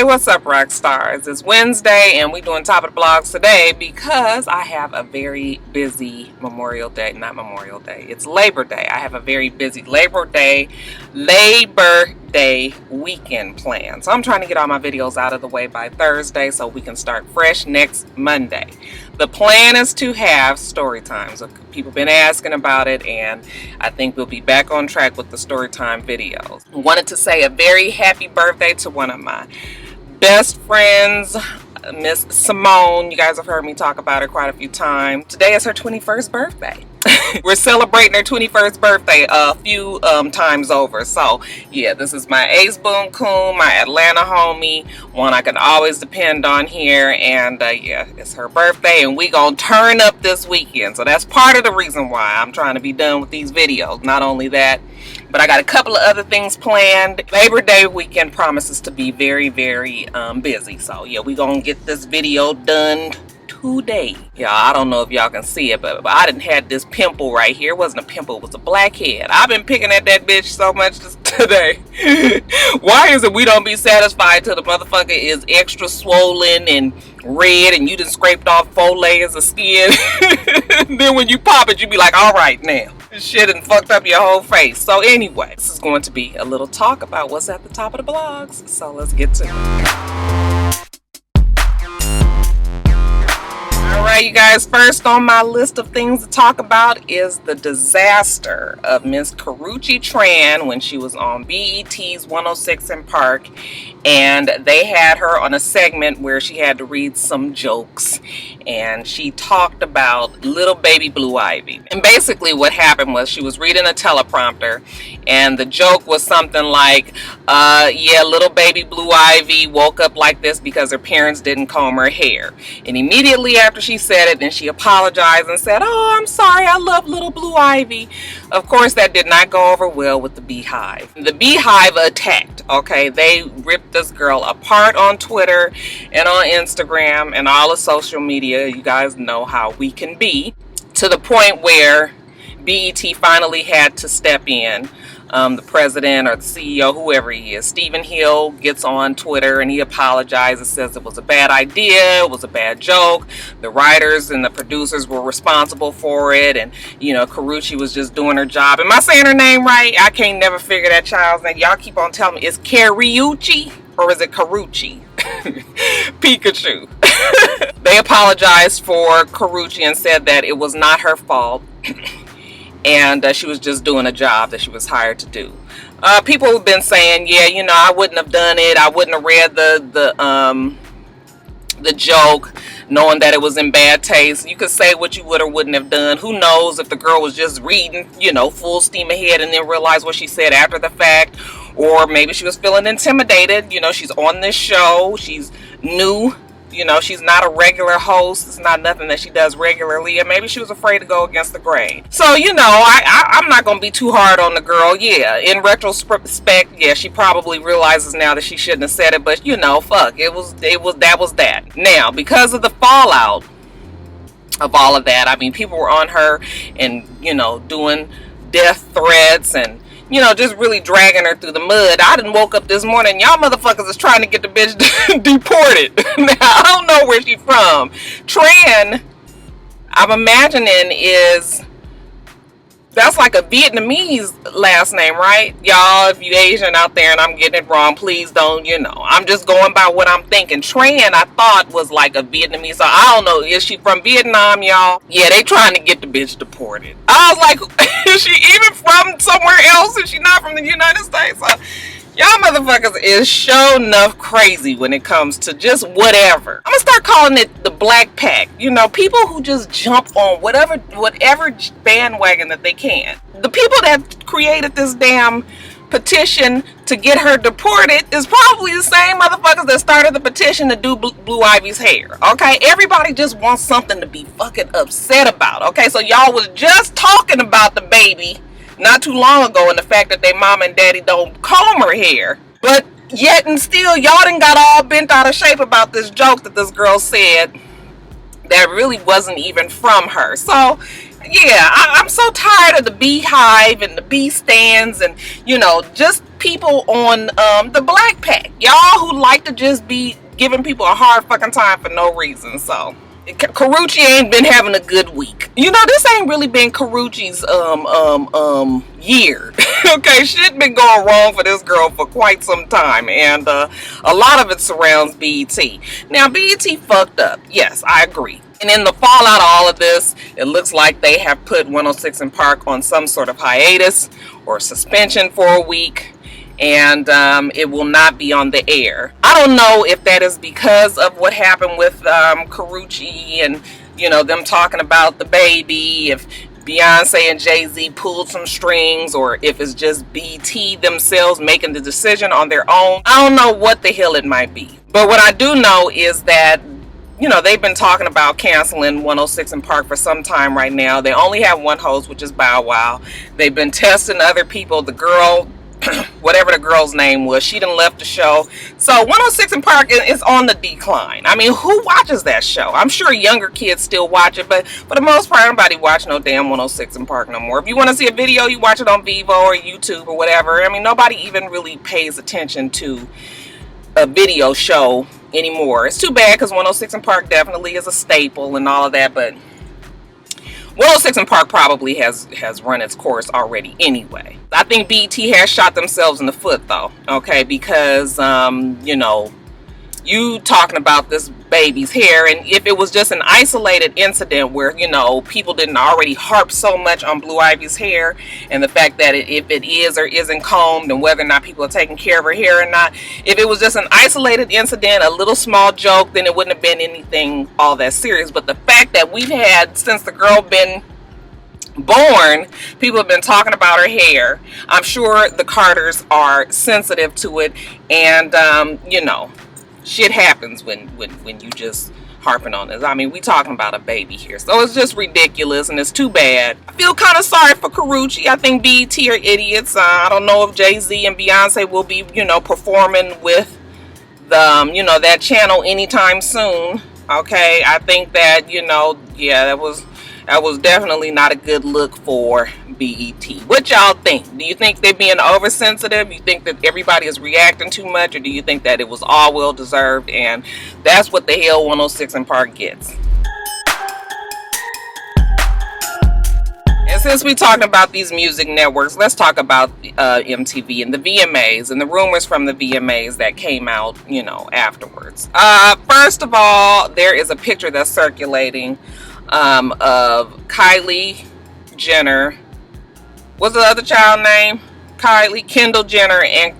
Hey, what's up, Roxstars? It's Wednesday and we're doing top of the blogs today because I have a very busy Memorial Day. Not Memorial Day, it's Labor Day. I have a very busy Labor Day weekend plan. So I'm trying to get all my videos out of the way by Thursday so we can start fresh next Monday. The plan is to have story time. So people have been asking about it, and I think we'll be back on track with the story time videos. I wanted to say a very happy birthday to one of my best friends, Miss Simone. You guys have heard me talk about her quite a few times. Today is her 21st birthday. We're celebrating her 21st birthday a few times over. So yeah, this is my ace boom coon, my Atlanta homie, one I can always depend on here. And yeah, it's her birthday and we gonna turn up this weekend. So that's part of the reason why I'm trying to be done with these videos. Not only that, but I got a couple of other things planned. Labor Day weekend promises to be very, very busy. So yeah, we gonna get this video done today. Yeah, I don't know if y'all can see it, but I didn't had this pimple right here. It wasn't a pimple, it was a blackhead. I've been picking at that bitch so much today. Why is it we don't be satisfied till the motherfucker is extra swollen and red and you done scraped off 4 layers of skin? Then when you pop it, you be like, all right now. This shit done fucked up your whole face. So anyway, this is going to be a little talk about what's at the top of the blogs. So let's get to it. Alright, you guys, first on my list of things to talk about is the disaster of Miss Karrueche Tran when she was on BET's 106th&Park, and they had her on a segment where she had to read some jokes, and she talked about little baby Blue Ivy. And basically what happened was she was reading a teleprompter, and the joke was something like, yeah, little baby Blue Ivy woke up like this because her parents didn't comb her hair. And immediately after she said it, then she apologized and said, oh, I'm sorry, I love little Blue Ivy. Of course, that did not go over well with the Beehive. The Beehive attacked, okay? They ripped this girl apart on Twitter and on Instagram and all of social media. You guys know how we can be, to the point where BET finally had to step in. The president or the CEO, whoever he is, Stephen Hill, gets on Twitter and he apologizes, says it was a bad idea, it was a bad joke, the writers and the producers were responsible for it, and you know, Karrueche was just doing her job. Am I saying her name right? I can't never figure that child's name. Y'all keep on telling me, is Karrueche or is it Karrueche? Pikachu. They apologized for Karrueche and said that it was not her fault. And she was just doing a job that she was hired to do. People have been saying, yeah, you know, I wouldn't have done it. I wouldn't have read the joke knowing that it was in bad taste. You could say what you would or wouldn't have done. Who knows if the girl was just reading, you know, full steam ahead and then realized what she said after the fact. Or maybe she was feeling intimidated. You know, she's on this show. She's new. You know, she's not a regular host. It's not nothing that she does regularly. And maybe she was afraid to go against the grain. So, you know, I'm not going to be too hard on the girl. Yeah, in retrospect, yeah, she probably realizes now that she shouldn't have said it. But, you know, fuck, that was that. Now, because of the fallout of all of that, I mean, people were on her and, you know, doing death threats and, you know, just really dragging her through the mud. I done woke up this morning, y'all motherfuckers is trying to get the bitch deported. Now, I don't know where she's from. Tran, I'm imagining that's like a Vietnamese last name, right? Y'all, if you Asian out there and I'm getting it wrong, please don't, you know. I'm just going by what I'm thinking. Tran, I thought, was like a Vietnamese. So I don't know. Is she from Vietnam, y'all? Yeah, they trying to get the bitch deported. I was like, is she even from somewhere else? Is she not from the United States? Y'all motherfuckers is sure enough crazy when it comes to just whatever. I'm gonna start calling it the Black Pack. You know, people who just jump on whatever bandwagon that they can. The people that created this damn petition to get her deported is probably the same motherfuckers that started the petition to do Blue Ivy's hair. Okay, everybody just wants something to be fucking upset about. Okay, so y'all was just talking about the baby not too long ago and the fact that their mom and daddy don't comb her hair, but yet and still y'all done got all bent out of shape about this joke that this girl said that really wasn't even from her. So yeah, I'm so tired of the Beehive and the bee stands and, you know, just people on the Black Pack. Y'all who like to just be giving people a hard fucking time for no reason. So Karrueche ain't been having a good week. You know, this ain't really been Karrueche's year. Okay, shit been going wrong for this girl for quite some time, and a lot of it surrounds BET. Now, BET fucked up. Yes, I agree. And in the fallout of all of this, it looks like they have put 106th&Park on some sort of hiatus or suspension for a week. And it will not be on the air. I don't know if that is because of what happened with Karrueche and, you know, them talking about the baby, if Beyonce and Jay-Z pulled some strings, or if it's just BT themselves making the decision on their own. I don't know what the hell it might be. But what I do know is that, you know, they've been talking about canceling 106th&Park for some time right now. They only have one host, which is Bow Wow. They've been testing other people. The girl, whatever the girl's name was, she done left the show. So 106th&Park is on the decline. I mean, who watches that show? I'm sure younger kids still watch it, but for the most part, nobody watch no damn 106th&Park no more. If you want to see a video, you watch it on Vivo or YouTube or whatever. I mean, nobody even really pays attention to a video show anymore. It's too bad, because 106th&Park definitely is a staple and all of that, but 106th&Park probably has run its course already anyway. I think BET has shot themselves in the foot, though, okay, because, you know, you talking about this baby's hair, and if it was just an isolated incident where, you know, people didn't already harp so much on Blue Ivy's hair and the fact that if it is or isn't combed and whether or not people are taking care of her hair or not, if it was just an isolated incident, a little small joke, then it wouldn't have been anything all that serious. But the fact that we've had, since the girl been born, people have been talking about her hair. I'm sure the Carters are sensitive to it, and you know, shit happens when you just harping on this. I mean, we talking about a baby here, so it's just ridiculous, and it's too bad. I feel kind of sorry for Karrueche. I think BET are idiots. I don't know if Jay-Z and Beyonce will be, you know, performing with the, you know, that channel anytime soon. Okay, I think that, you know, yeah, that was definitely not a good look for BET. What y'all think? Do you think they're being oversensitive? You think that everybody is reacting too much, or do you think that it was all well deserved and that's what the hell 106th&Park gets? And since we talking about these music networks, let's talk about MTV and the VMAs and the rumors from the VMAs that came out, you know, afterwards. First of all, there is a picture that's circulating of Kylie Jenner. What's the other child name? Kylie, Kendall Jenner, and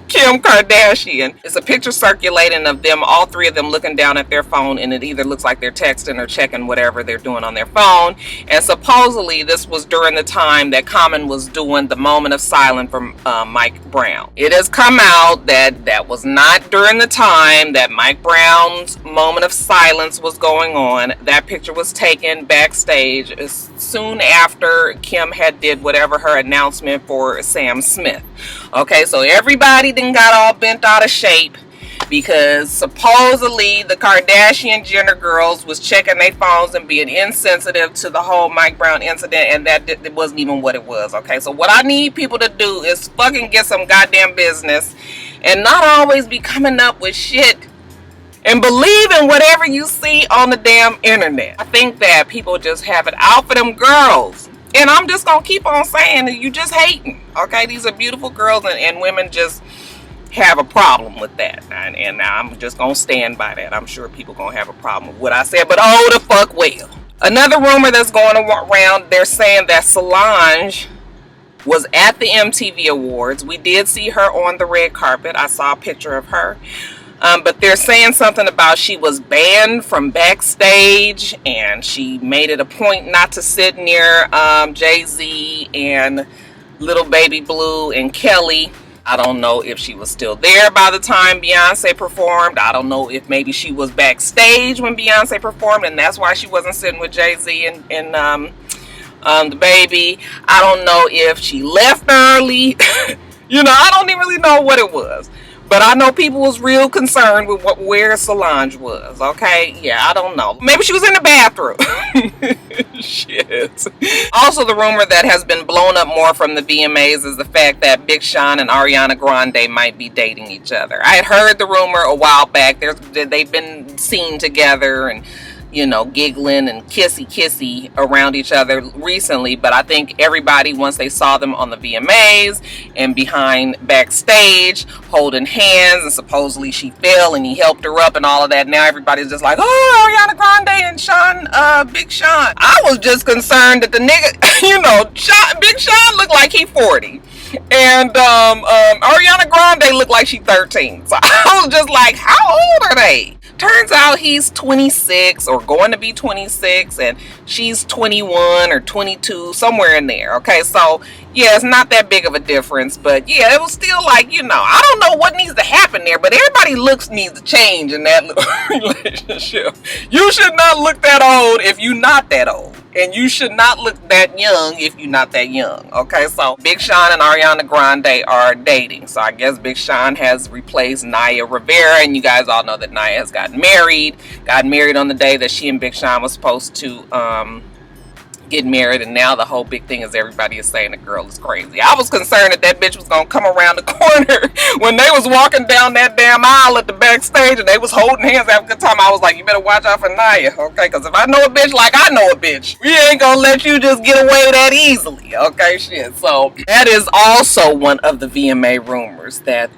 Kim Kardashian. It's a picture circulating of them, all three of them, looking down at their phone, and it either looks like they're texting or checking whatever they're doing on their phone. And supposedly this was during the time that Common was doing the moment of silence from Mike Brown. It has come out that that was not during the time that Mike Brown's moment of silence was going on. That picture was taken backstage soon after Kim had did whatever her announcement for Sam Smith. Okay, so everybody then got all bent out of shape because supposedly the Kardashian Jenner girls was checking their phones and being insensitive to the whole Mike Brown incident, and that it wasn't even what it was. Okay, so what I need people to do is fucking get some goddamn business and not always be coming up with shit and believe in whatever you see on the damn internet. I think that people just have it out for them girls. And I'm just going to keep on saying that you just hating. Okay, these are beautiful girls, and women just have a problem with that. And I'm just going to stand by that. I'm sure people going to have a problem with what I said, but oh, the fuck well. Another rumor that's going around, they're saying that Solange was at the MTV Awards. We did see her on the red carpet. I saw a picture of her. But they're saying something about she was banned from backstage, and she made it a point not to sit near Jay-Z and Little Baby Blue and Kelly. I don't know if she was still there by the time Beyonce performed. I don't know if maybe she was backstage when Beyonce performed, and that's why she wasn't sitting with Jay-Z and the baby. I don't know if she left early. You know, I don't even really know what it was. But I know people was real concerned with where Solange was, okay? Yeah, I don't know. Maybe she was in the bathroom. Shit. Also, the rumor that has been blown up more from the VMAs is the fact that Big Sean and Ariana Grande might be dating each other. I had heard the rumor a while back. They've been seen together and, you know, giggling and kissy around each other recently, but I think everybody, once they saw them on the VMAs and behind backstage holding hands, and supposedly she fell and he helped her up and all of that, now everybody's just like, oh, Ariana Grande and Big Sean. I was just concerned that the nigga, you know, Big Sean looked like he 40 and Ariana Grande looked like she 13, so I was just like, how old are they? Turns out he's 26 or going to be 26 and she's 21 or 22, somewhere in there. Okay, so yeah, it's not that big of a difference, but yeah, it was still like, you know, I don't know what needs to happen there, but everybody looks needs to change in that relationship. You should not look that old if you're not that old. And you should not look that young if you're not that young. Okay, so Big Sean and Ariana Grande are dating. So I guess Big Sean has replaced Naya Rivera. And you guys all know that Naya has gotten married. Got married on the day that she and Big Sean was supposed to get married. And now the whole big thing is everybody is saying the girl is crazy. I was concerned that bitch was going to come around the corner when they was walking down that damn aisle at the backstage and they was holding hands having a good time. I was like, you better watch out for Naya, okay? Because if I know a bitch like I know a bitch, we ain't going to let you just get away that easily, okay? Shit. So that is also one of the VMA rumors that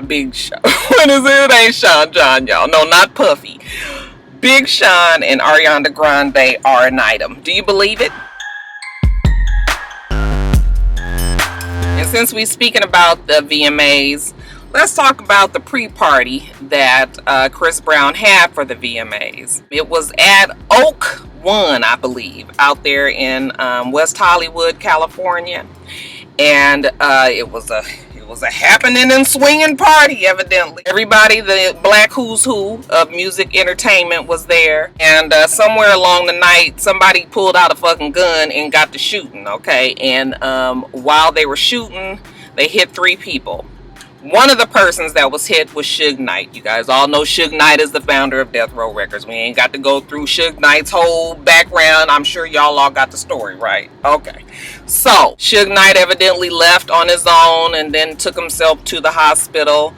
Big Sean, what is it? It ain't Sean John, y'all. No, not Puffy. Big Sean and Ariana Grande are an item. Do you believe it? And since we're speaking about the VMAs, let's talk about the pre-party that Chris Brown had for the VMAs. It was at Oak One, I believe, out there in West Hollywood, California. And it was a happening and swinging party, evidently. Everybody, the black who's who of music entertainment was there. And somewhere along the night, somebody pulled out a fucking gun and got to shooting, okay? And while they were shooting, they hit 3 people. One of the persons that was hit was Suge Knight. You guys all know Suge Knight is the founder of Death Row Records. We ain't got to go through Suge Knight's whole background. I'm sure y'all all got the story, right? Okay. So, Suge Knight evidently left on his own and then took himself to the hospital.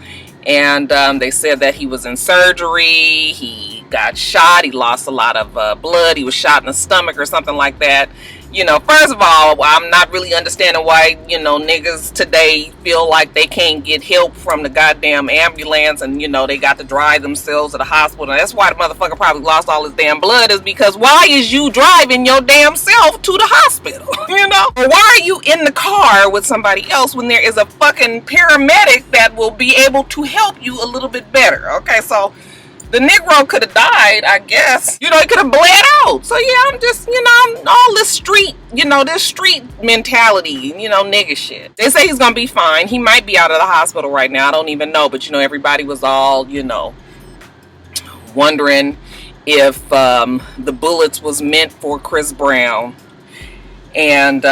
And they said that he was in surgery. He got shot. He lost a lot of blood. He was shot in the stomach or something like that. You know, first of all, I'm not really understanding why, you know, niggas today feel like they can't get help from the goddamn ambulance and, you know, they got to drive themselves to the hospital. And that's why the motherfucker probably lost all his damn blood, is because why is you driving your damn self to the hospital? You know? Or why are you in the car with somebody else when there is a fucking paramedic that will be able to help you a little bit better? Okay, so the Negro could have died, I guess. You know, he could have bled out. So, yeah, I'm just, you know, all this street, you know, this street mentality, you know, nigga shit. They say he's going to be fine. He might be out of the hospital right now. I don't even know. But, you know, everybody was all, you know, wondering if the bullets was meant for Chris Brown. And,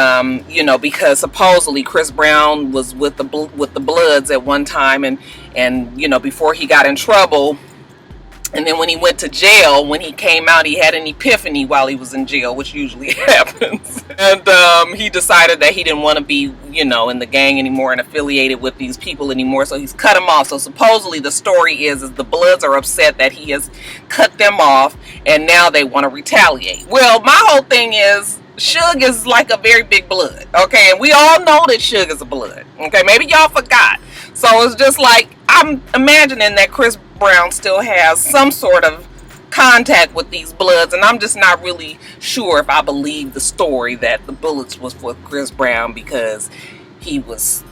you know, because supposedly Chris Brown was with the Bloods at one time. And you know, before he got in trouble. And then when he went to jail, when he came out, he had an epiphany while he was in jail, which usually happens. And he decided that he didn't want to be, you know, in the gang anymore and affiliated with these people anymore. So he's cut them off. So supposedly the story is the Bloods are upset that he has cut them off and now they want to retaliate. Well, my whole thing is, Suge is like a very big blood, okay? And we all know that Suge is a blood, okay? Maybe y'all forgot. So it's just like, I'm imagining that Chris Brown still has some sort of contact with these Bloods, and I'm just not really sure if I believe the story that the bullets was for Chris Brown because he was,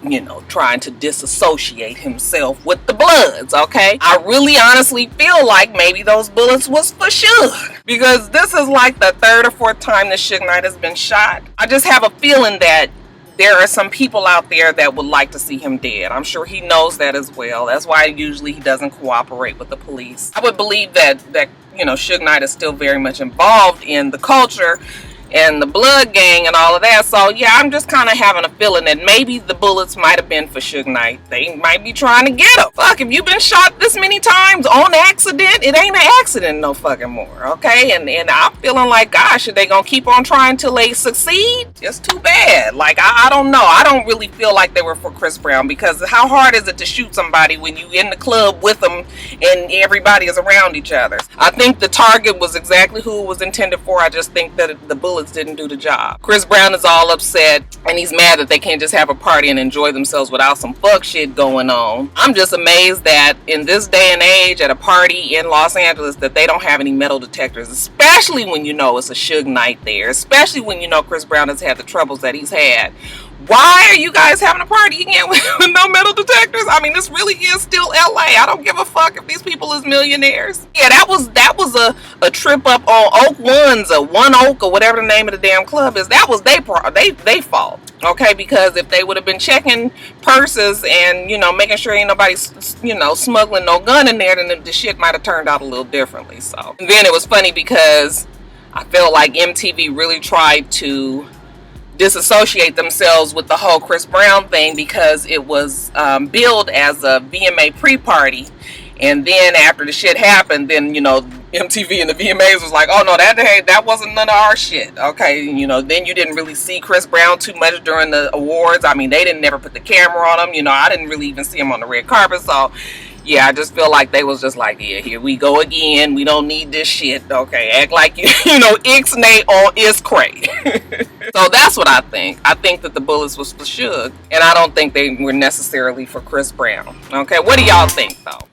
you know, trying to disassociate himself with the Bloods, okay? I really honestly feel like maybe those bullets was for Suge, because this is like the 3rd or 4th time that Suge Knight has been shot. I just have a feeling that there are some people out there that would like to see him dead. I'm sure he knows that as well. That's why usually he doesn't cooperate with the police. I would believe that you know, Suge Knight is still very much involved in the culture and the Blood gang and all of that. So yeah, I'm just kind of having a feeling that maybe the bullets might have been for Suge Knight. They might be trying to get him. Fuck, fuck, if you've been shot this many times on accident, it ain't an accident no fucking more, okay? And I'm feeling like, gosh, are they gonna keep on trying till they succeed? It's too bad. Like, I don't know. I don't really feel like they were for Chris Brown, because how hard is it to shoot somebody when you in the club with them and everybody is around each other? I think the target was exactly who it was intended for. I just think that the bullets didn't do the job. Chris Brown is all upset, and he's mad that they can't just have a party and enjoy themselves without some fuck shit going on. I'm just amazed that in this day and age at a party in Los Angeles that they don't have any metal detectors, especially when you know it's a Suge night there, especially when you know Chris Brown has had the troubles that he's had. Why are you guys having a party again with no metal detectors? I mean, this really is still LA. I don't give a fuck if these people is millionaires. Yeah, that was a trip up on Oak Ones or One Oak or whatever the name of the damn club is. That was they fault. Okay, because if they would have been checking purses and, you know, making sure ain't nobody, you know, smuggling no gun in there, then the shit might have turned out a little differently. So, and then it was funny because I felt like MTV really tried to disassociate themselves with the whole Chris Brown thing, because it was billed as a VMA pre-party, and then after the shit happened, then, you know, MTV and the VMAs was like, oh no, that wasn't none of our shit. Okay, you know, then you didn't really see Chris Brown too much during the awards. I mean, they didn't never put the camera on him. You know, I didn't really even see him on the red carpet. So yeah, I just feel like they was just like, yeah, here we go again. We don't need this shit. Okay, act like you know, Ixnay on is cray. So that's what I think. I think that the bullets was for Suge, and I don't think they were necessarily for Chris Brown. Okay, what do y'all think though?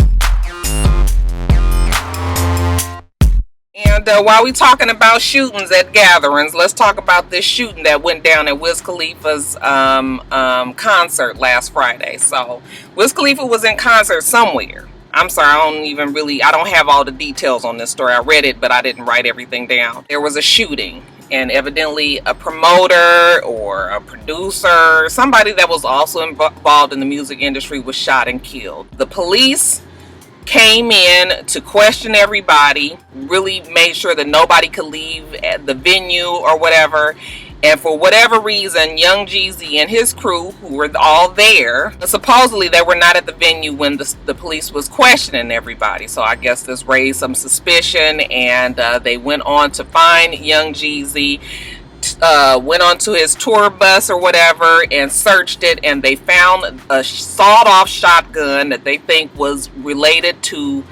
And while we talking about shootings at gatherings, let's talk about this shooting that went down at Wiz Khalifa's concert last Friday. So Wiz Khalifa was in concert somewhere. I'm sorry, I don't have all the details on this story. I read it, but I didn't write everything down. There was a shooting, and evidently a promoter or a producer, somebody that was also involved in the music industry, was shot and killed. The police came in to question everybody, really made sure that nobody could leave at the venue or whatever. And for whatever reason, Young Jeezy and his crew, who were all there, supposedly they were not at the venue when the police was questioning everybody. So I guess this raised some suspicion, and they went on to find Young Jeezy, went onto his tour bus or whatever and searched it, and they found a sawed-off shotgun that they think was related to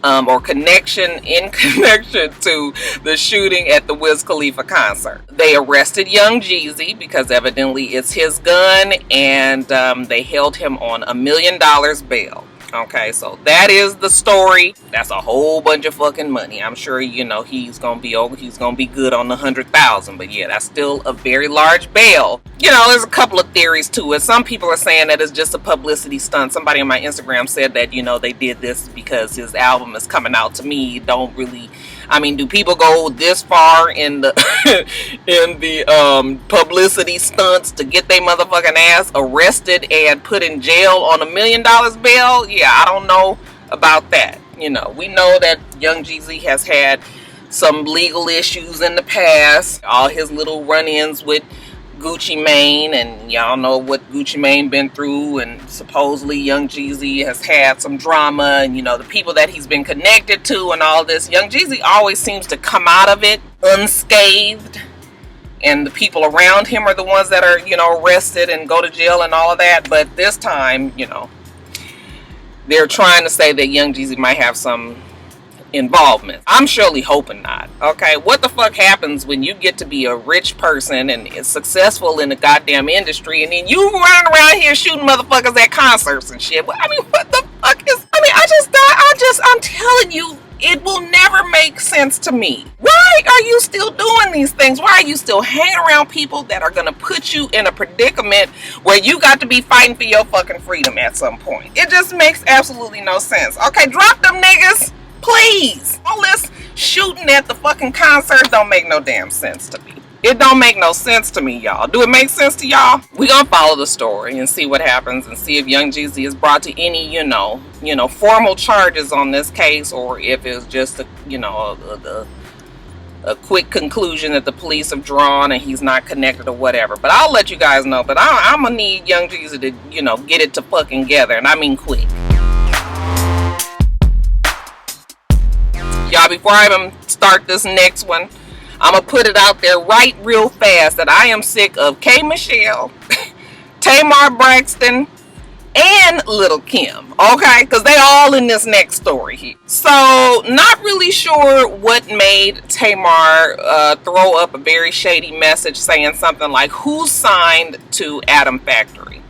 or in connection to the shooting at the Wiz Khalifa concert. They arrested Young Jeezy because evidently it's his gun, and they held him on $1 million bail. Okay, so that is the story. That's a whole bunch of fucking money. I'm sure, you know, he's gonna be good on the 100,000, but yeah, that's still a very large bail. You know, there's a couple of theories to it. Some people are saying that it's just a publicity stunt. Somebody on my Instagram said that, you know, they did this because his album is coming out. To me, don't really, I mean, do people go this far in the publicity stunts to get their motherfucking ass arrested and put in jail on $1 million bail? Yeah, I don't know about that. You know, we know that Young Jeezy has had some legal issues in the past. All his little run-ins with Gucci Mane, and y'all know what Gucci Mane been through, and supposedly Young Jeezy has had some drama, and you know, the people that he's been connected to and all this. Young Jeezy always seems to come out of it unscathed, and the people around him are the ones that are, you know, arrested and go to jail and all of that. But this time, you know, they're trying to say that Young Jeezy might have some involvement. I'm surely hoping not. Okay, what the fuck happens when you get to be a rich person and is successful in the goddamn industry, and then you running around here shooting motherfuckers at concerts and shit? I mean, what the fuck is, I mean, I'm telling you, it will never make sense to me. Why are you still doing these things? Why are you still hanging around people that are gonna put you in a predicament where you got to be fighting for your fucking freedom at some point? It just makes absolutely no sense. Okay, drop them niggas, please. All this shooting at the fucking concert don't make no damn sense to me. It don't make no sense to me, y'all. Do it make sense to y'all? We gonna follow the story and see what happens, and see if Young Jeezy is brought to any, you know, formal charges on this case, or if it's just a, you know, a quick conclusion that the police have drawn and he's not connected or whatever. But I'll let you guys know. But I'm gonna need Young Jeezy to, you know, get it to fucking together, and I mean quick. Now, before I even start this next one, I'm going to put it out there right real fast that I am sick of K. Michelle, Tamar Braxton, and Little Kim, okay? Because they all in this next story here. So, not really sure what made Tamar throw up a very shady message saying something like, who signed to Adam Factory?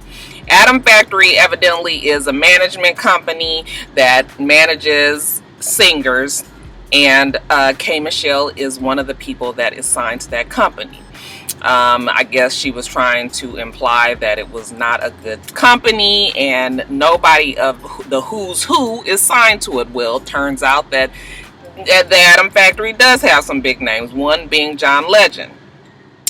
Adam Factory evidently is a management company that manages singers, and K. Michelle is one of the people that is signed to that company. I guess she was trying to imply that it was not a good company and nobody of the who's who is signed to it. Well, it turns out that the Adam Factory does have some big names, one being John Legend.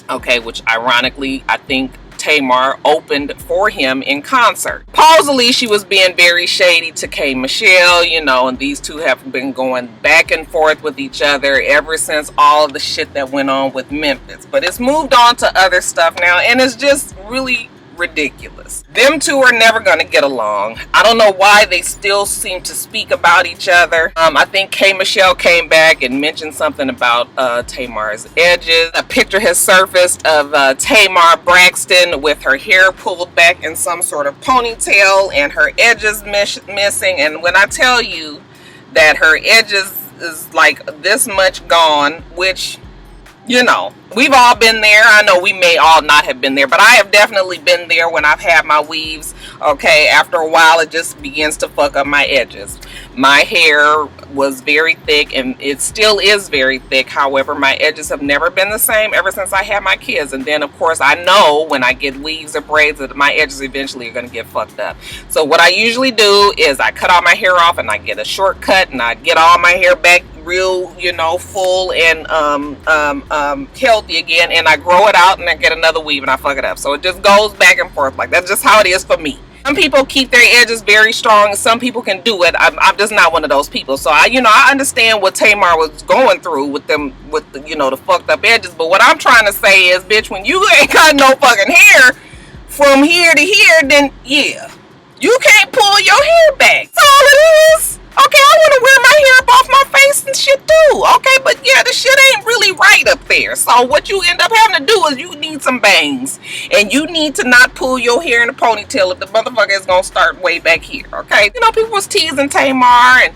Okay, which ironically, I think Tamar opened for him in concert. Supposedly, she was being very shady to K. Michelle, you know, and these two have been going back and forth with each other ever since all of the shit that went on with Memphis. But it's moved on to other stuff now, and it's just really ridiculous. Them two are never going to get along. I don't know why they still seem to speak about each other. I think K. Michelle came back and mentioned something about Tamar's edges. A picture has surfaced of Tamar Braxton with her hair pulled back in some sort of ponytail and her edges missing. And when I tell you that her edges is like this much gone, which, you know, we've all been there. I know we may all not have been there, but I have definitely been there when I've had my weaves. Okay, after a while, it just begins to fuck up my edges. My hair was very thick, and it still is very thick. However, my edges have never been the same ever since I had my kids. And then, of course, I know when I get weaves or braids that my edges eventually are going to get fucked up. So what I usually do is I cut all my hair off, and I get a shortcut, and I get all my hair back real, you know, full and healthy again, and I grow it out and I get another weave and I fuck it up. So it just goes back and forth. Like, that's just how it is for me. Some people keep their edges very strong, and some people can do it. I'm just not one of those people. So I understand what Tamar was going through with them, with the, you know, the fucked up edges. But what I'm trying to say is, bitch, when you ain't got no fucking hair from here to here, then yeah, you can't pull your hair back. That's all it is. Okay, I want to wear my hair up off my face and shit too. Okay, but yeah, the shit ain't really right up there. So what you end up having to do is you need some bangs. And you need to not pull your hair in a ponytail if the motherfucker is going to start way back here. Okay? You know, people was teasing Tamar, and,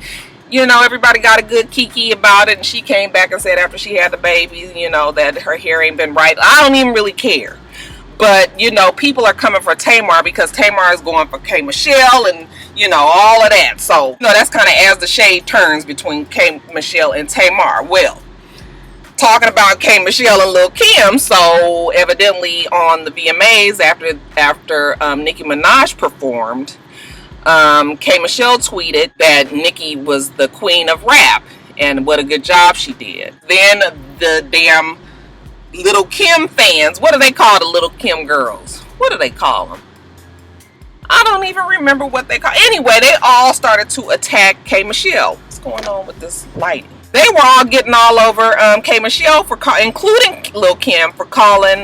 you know, everybody got a good kiki about it. And she came back and said after she had the baby, you know, that her hair ain't been right. I don't even really care. But, you know, people are coming for Tamar because Tamar is going for K. Michelle and, you know, all of that. So, you know, that's kind of as the shade turns between K. Michelle and Tamar. Well, talking about K. Michelle and Lil Kim, so evidently on the VMAs after Nicki Minaj performed, K. Michelle tweeted that Nicki was the queen of rap and what a good job she did. Then the damn Little Kim fans, what do they call the Little Kim girls? What do they call them? I don't even remember what they call. Anyway, they all started to attack K. Michelle. What's going on with this lighting? They were all getting all over K. Michelle including Lil Kim, for calling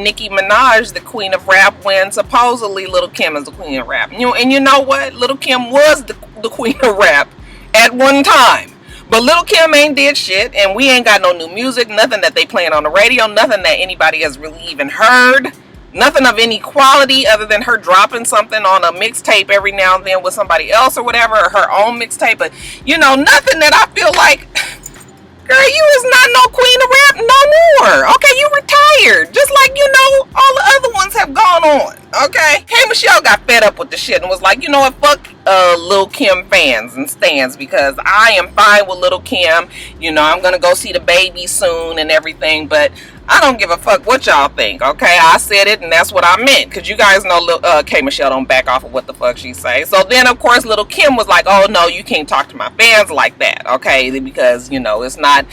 Nicki Minaj the queen of rap when supposedly Little Kim is the queen of rap. And you know what? Little Kim was the queen of rap at one time. But Little Kim ain't did shit, and we ain't got no new music, nothing that they playing on the radio, nothing that anybody has really even heard, nothing of any quality other than her dropping something on a mixtape every now and then with somebody else or whatever, or her own mixtape. But, you know, nothing that I feel like, girl, you is not no queen of rap no more. Okay, you retired. Just like, you know, all the other ones have gone on. Okay? K. Michelle got fed up with the shit and was like, you know what, fuck Lil Kim fans and stans, because I am fine with Lil Kim. You know, I'm gonna go see the baby soon and everything, but I don't give a fuck what y'all think. Okay, I said it and that's what I meant, because you guys know K. Michelle don't back off of what the fuck she say. So then of course Lil Kim was like, oh no, you can't talk to my fans like that, okay, because, you know, it's not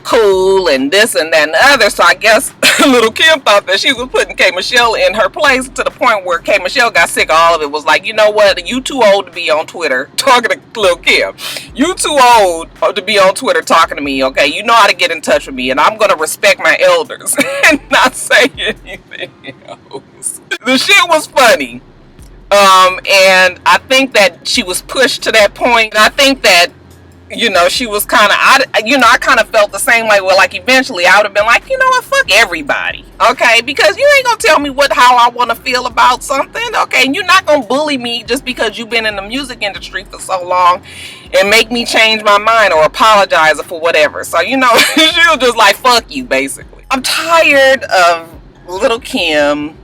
cool and this and that and the other. So I guess Lil Kim thought that she was putting K. Michelle in her place, to the point where K. Michelle got sick of all of it, was like, you know what, you too old to be on Twitter talking to Lil Kim. You too old to be on Twitter talking to me, okay? You know how to get in touch with me, and I'm gonna respect my elders and not say anything else. The shit was funny. And I think that she was pushed to that point. And I think that you know, she was kind of, I kind of felt the same way. Well, like eventually I would have been like, you know what, fuck everybody, okay? Because you ain't gonna tell me how I want to feel about something, okay? And you're not gonna bully me just because you've been in the music industry for so long and make me change my mind or apologize for whatever. So, you know, she was just like, fuck you, basically. I'm tired of Lil' Kim.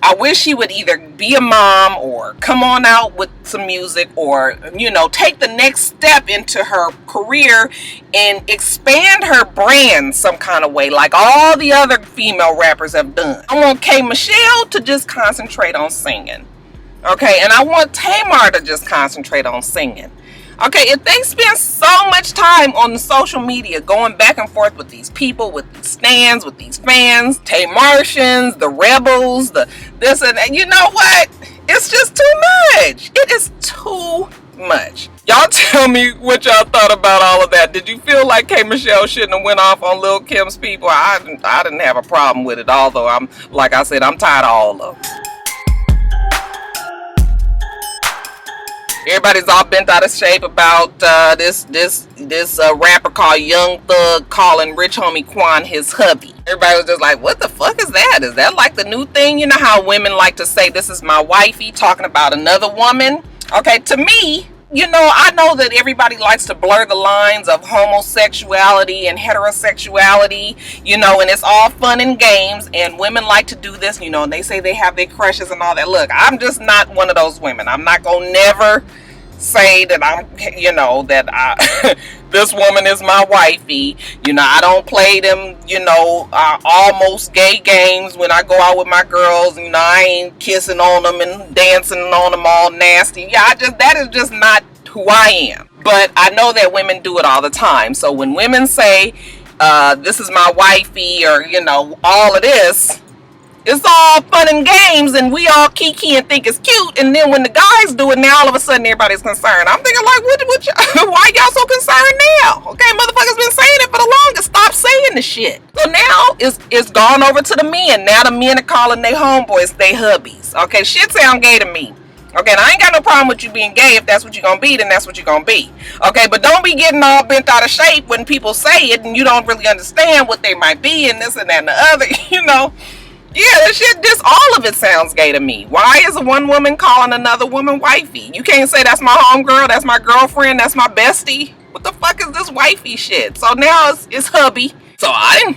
I wish she would either be a mom or come on out with some music, or, you know, take the next step into her career and expand her brand some kind of way, like all the other female rappers have done. I want K. Michelle to just concentrate on singing, okay? And I want Tamar to just concentrate on singing. Okay, if they spend so much time on the social media going back and forth with these people, with these stands, with these fans, Tamartians, the rebels, the this and that, you know what? It's just too much. It is too much. Y'all tell me what y'all thought about all of that. Did you feel like K. Michelle shouldn't have went off on Lil' Kim's people? I didn't have a problem with it, although I'm, like I said, I'm tired of all of them. Everybody's all bent out of shape about this rapper called Young Thug calling Rich Homie Quan his hubby. Everybody was just like, what the fuck is that? Is that like the new thing? You know how women like to say, this is my wifey, talking about another woman? Okay, to me, you know, I know that everybody likes to blur the lines of homosexuality and heterosexuality, you know, and it's all fun and games, and women like to do this, you know, and they say they have their crushes and all that. Look, I'm just not one of those women. I'm not gonna never say that I'm, you know, that this woman is my wifey. You know, I don't play them, you know, almost gay games when I go out with my girls. You know, I ain't kissing on them and dancing on them all nasty. Yeah, that is just not who I am. But I know that women do it all the time. So when women say, this is my wifey, or, you know, all of this, it's all fun and games, and we all kiki and think it's cute. And then when the guys do it, now all of a sudden everybody's concerned. I'm thinking like, why y'all so concerned now? Okay, motherfuckers been saying it for the longest. Stop saying the shit. So now it's gone over to the men. Now the men are calling their homeboys they hubbies. Okay, shit sound gay to me. Okay, and I ain't got no problem with you being gay. If that's what you're gonna be, then that's what you're gonna be. Okay, but don't be getting all bent out of shape when people say it and you don't really understand what they might be and this and that and the other, you know. Yeah, that shit, just all of it sounds gay to me. Why is one woman calling another woman wifey? You can't say that's my homegirl, that's my girlfriend, that's my bestie. What the fuck is this wifey shit? So now it's hubby. So I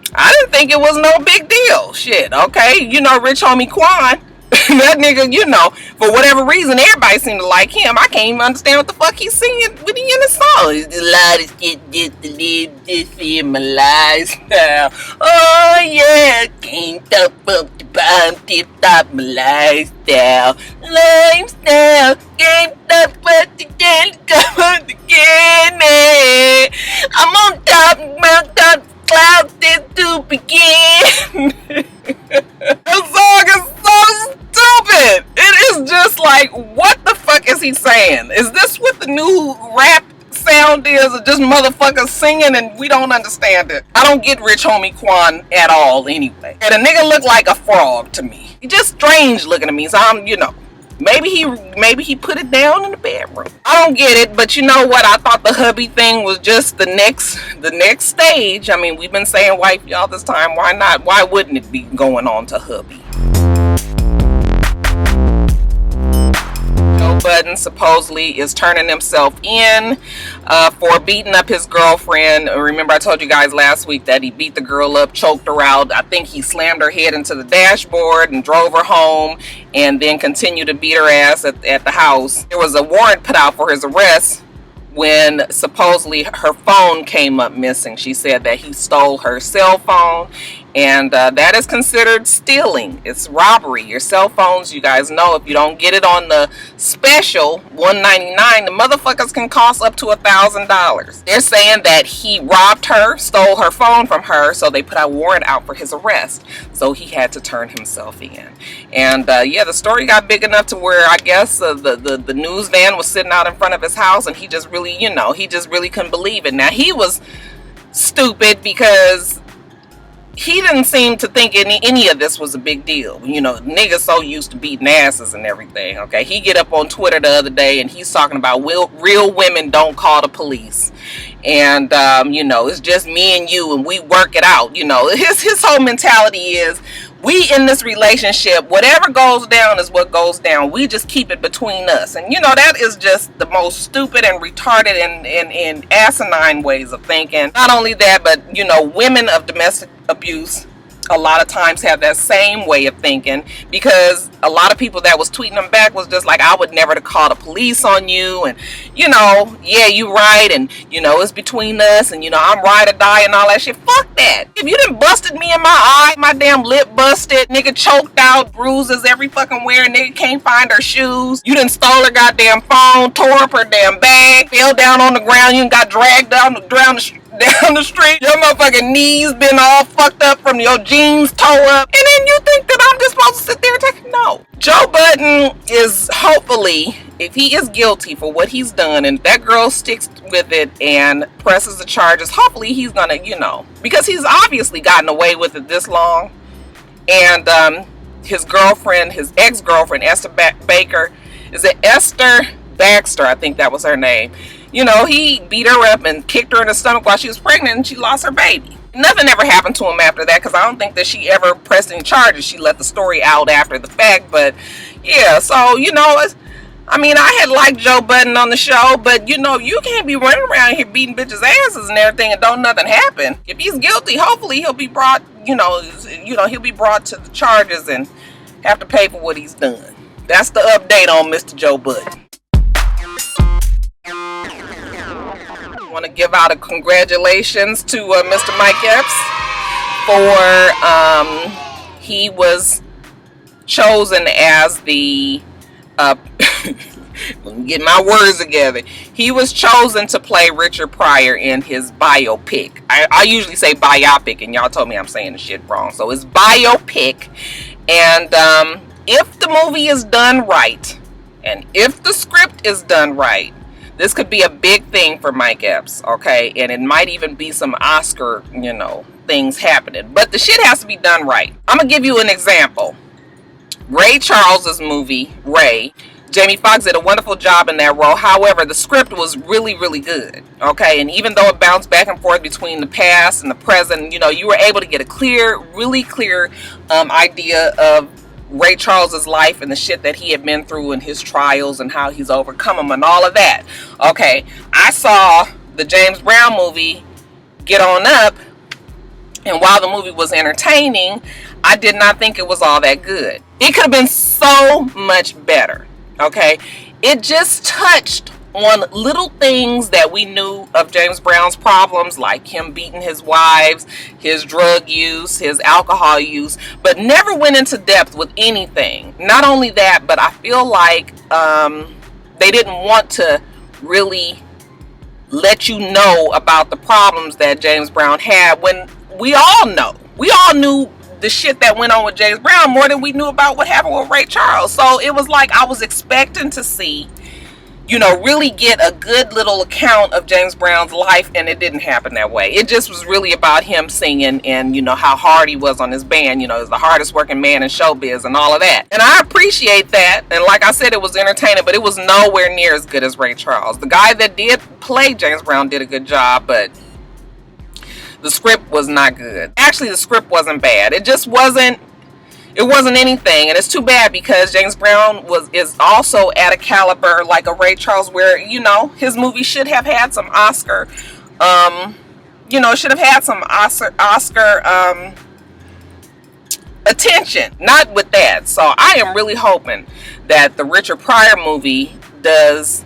didn't think it was no big deal. Shit, okay. You know, Rich Homie Quan, that nigga, you know, for whatever reason, everybody seemed to like him. I can't even understand what the fuck he's singing when he in the song. It's a lot of shit just to live this in my lifestyle. Oh yeah, can't stop up the bomb, tip top my lifestyle. Lifestyle, can't stop up the can't come on the candy. I'm on top, mountain clouds just to begin. The song is so stupid. It is just like, what the fuck is he saying? Is this what the new rap sound is, or just motherfuckers singing and we don't understand it? I don't get Rich Homie Quan at all anyway. And the nigga look like a frog to me. He just strange looking to me. So I'm, you know, maybe he put it down in the bedroom. I don't get it, but you know what? I thought the hubby thing was just the next stage. I mean, we've been saying wifey all this time. Why not? Why wouldn't it be going on to hubby? Joe Budden supposedly is turning himself in for beating up his girlfriend. Remember I told you guys last week that he beat the girl up, choked her out. I think he slammed her head into the dashboard and drove her home, and then continued to beat her ass at the house. There was a warrant put out for his arrest when supposedly her phone came up missing. She said that he stole her cell phone, and that is considered stealing. It's robbery. Your cell phones, you guys know, if you don't get it on the special $199, the motherfuckers can cost up to $1,000. They're saying that he robbed her, stole her phone from her, so they put a warrant out for his arrest. So he had to turn himself in. And yeah, the story got big enough to where I guess the news van was sitting out in front of his house, and he just really, you know, he just really couldn't believe it. Now he was stupid because he didn't seem to think any of this was a big deal. You know, niggas so used to beating asses and everything. Okay, he get up on Twitter the other day and he's talking about real women don't call the police, and you know, it's just me and you and we work it out. You know, his whole mentality is, we in this relationship, whatever goes down is what goes down. We just keep it between us. And you know, that is just the most stupid and retarded and asinine ways of thinking. Not only that, but you know, women of domestic abuse a lot of times have that same way of thinking, because a lot of people that was tweeting them back was just like, I would never to call the police on you, and you know, yeah, you right, and you know, it's between us, and you know, I'm ride or die and all that shit. Fuck that. If you done busted me in my eye, my damn lip busted, nigga choked out, bruises every fucking where, nigga can't find her shoes, you done stole her goddamn phone, tore up her damn bag, fell down on the ground, you got dragged down the street, your motherfucking knees been all fucked up from your jeans toe up, and then you think that I'm just supposed to sit there and take? No. Joe Budden is, hopefully, if he is guilty for what he's done and that girl sticks with it and presses the charges, hopefully he's gonna, you know, because he's obviously gotten away with it this long, and his girlfriend, his ex-girlfriend, Esther Baker, is it Esther Baxter, I think that was her name. You know, he beat her up and kicked her in the stomach while she was pregnant, and she lost her baby. Nothing ever happened to him after that, because I don't think that she ever pressed any charges. She let the story out after the fact. But yeah, so you know, I mean, I had liked Joe Budden on the show, but you know, you can't be running around here beating bitches' asses and everything and don't nothing happen. If he's guilty, hopefully he'll be brought, he'll be brought to the charges and have to pay for what he's done. That's the update on Mr. Joe Budden. I want to give out a congratulations to Mr. Mike Epps for he was chosen as the let me get my words together. He was chosen to play Richard Pryor in his biopic. I usually say biopic, and y'all told me I'm saying the shit wrong. So it's biopic, and if the movie is done right, and if the script is done right, this could be a big thing for Mike Epps, okay? And it might even be some Oscar, you know, things happening. But the shit has to be done right. I'm going to give you an example. Ray Charles's movie, Ray, Jamie Foxx did a wonderful job in that role. However, the script was really, really good, okay? And even though it bounced back and forth between the past and the present, you know, you were able to get a really clear idea of Ray Charles's life and the shit that he had been through and his trials and how he's overcome them and all of that. Okay, I saw the James Brown movie, Get On Up, and while the movie was entertaining, I did not think it was all that good. It could have been so much better, okay? It just touched on little things that we knew of James Brown's problems, like him beating his wives, his drug use, his alcohol use, but never went into depth with anything. Not only that, but I feel like they didn't want to really let you know about the problems that James Brown had, when we all knew the shit that went on with James Brown more than we knew about what happened with Ray Charles. So it was like I was expecting to see, you know, really get a good little account of James Brown's life, and it didn't happen that way. It just was really about him singing and, you know, how hard he was on his band. You know, he's the hardest working man in showbiz and all of that. And I appreciate that. And like I said, it was entertaining, but it was nowhere near as good as Ray Charles. The guy that did play James Brown did a good job, but the script was not good. Actually, the script wasn't bad. It just wasn't anything, and it's too bad, because James Brown is also at a caliber like a Ray Charles, where, you know, his movie should have had some Oscar attention. Not with that. So I am really hoping that the Richard Pryor movie does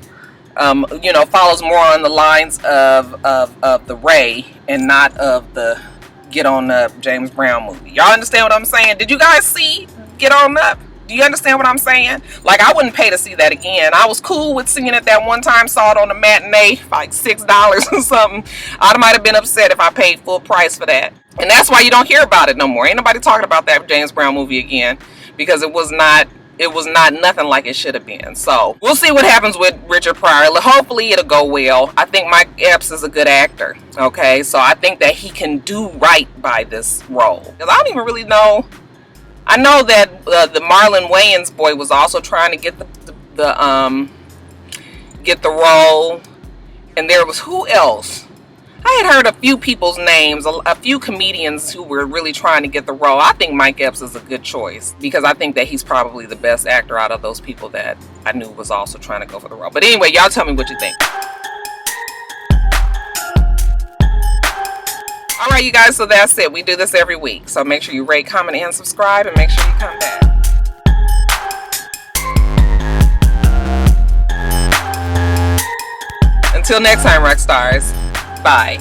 follows more on the lines of the Ray and not of the Get On Up James Brown movie. Y'all understand what I'm saying? Did you guys see Get On Up? Do you understand what I'm saying? Like, I wouldn't pay to see that again. I was cool with seeing it that one time, saw it on the matinee for like $6 or something. I might have been upset if I paid full price for that. And that's why you don't hear about it no more. Ain't nobody talking about that James Brown movie again, because it was not nothing like it should have been. So we'll see what happens with Richard Pryor. Hopefully it'll go well. I think Mike Epps is a good actor. Okay, so I think that he can do right by this role. Because I don't even really know. I know that the Marlon Wayans boy was also trying to get the role, and there was who else? I had heard a few people's names, a few comedians who were really trying to get the role. I think Mike Epps is a good choice because I think that he's probably the best actor out of those people that I knew was also trying to go for the role. But anyway, y'all tell me what you think. Alright, you guys, so that's it. We do this every week. So make sure you rate, comment, and subscribe, and make sure you come back. Until next time, Roxstars. Bye.